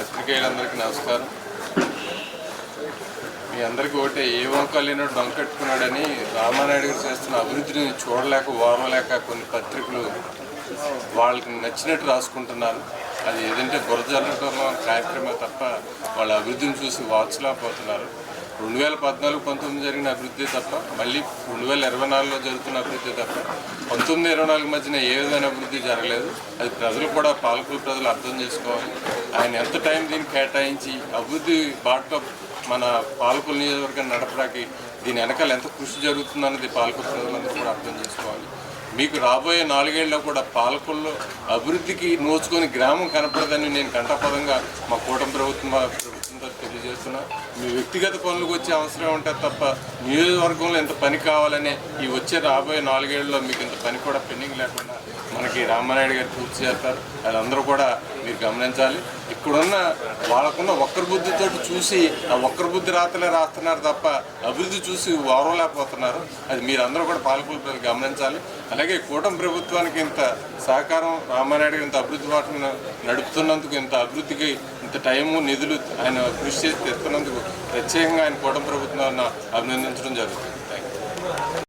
పత్రికేయులందరికీ నమస్కారం. మీ అందరికీ ఒకటే, ఏ వంక లేనట్టు డొంకెట్టుకున్నాడని రామానాయుడు గారు చేస్తున్న అభివృద్ధిని చూడలేక ఓర్వలేక కొన్ని పత్రికలు వాళ్ళకి నచ్చినట్టు రాసుకుంటున్నారు. అది ఏదంటే బురద జల్లటంలో కార్యక్రమం తప్ప వాళ్ళ అభివృద్ధిని చూసి వాచలేకపోతున్నారు. 2014-19 జరిగిన అభివృద్ధి తప్ప, మళ్ళీ 2024లో జరుగుతున్న అభివృద్ధి తప్ప 19-24 మధ్యన ఏ విధమైన అభివృద్ధి జరగలేదు. అది ప్రజలు కూడా, పాలకులు ప్రజలు అర్థం చేసుకోవాలి. ఆయన ఎంత టైం దీన్ని కేటాయించి అభివృద్ధి బాటలో మన పాలకుల నియోజకవర్గాన్ని నడపడానికి దీని వెనకాల ఎంత కృషి జరుగుతుందన్నది పాలకుల ప్రజలందరూ కూడా అర్థం చేసుకోవాలి. మీకు రాబోయే 4 ఏళ్ళలో కూడా పాలకుల్లో అభివృద్ధికి నోచుకొని గ్రామం కనపడదని నేను కంఠపదంగా మా కూటమి ప్రభుత్వంతో తెలియజేస్తున్నా. మీ వ్యక్తిగత పనులకు వచ్చే అవసరం ఉంటుంది తప్ప నియోజకవర్గంలో ఎంత పని కావాలనే ఈ వచ్చే రాబోయే 4 ఏళ్ళలో మీకు ఇంత పని కూడా పెండింగ్ లేకుండా మనకి రామానాయుడు గారు పూర్తి చేస్తారు. అది అందరూ కూడా మీరు గమనించాలి. ఇక్కడున్న వాళ్ళకున్న ఒక్కరి బుద్ధితో చూసి ఆ ఒక్కరి బుద్ధి రాతలే రాస్తున్నారు తప్ప అభివృద్ధి చూసి ఓర్వలేకపోతున్నారు. అది మీరందరూ కూడా పాలకుల ప్రజలు గమనించాలి. అలాగే కూటమి ప్రభుత్వానికి ఇంత సహకారం, రామానాయుడు ఇంత అభివృద్ధి బాటను నడుపుతున్నందుకు, ఇంత అభివృద్ధికి ఇంత టైము, నిధులు ఆయన కృషి చేసి తెస్తున్నందుకు ప్రత్యేకంగా ఆయన కూటమి ప్రభుత్వాన్ని అభినందించడం జరుగుతుంది. Thank you.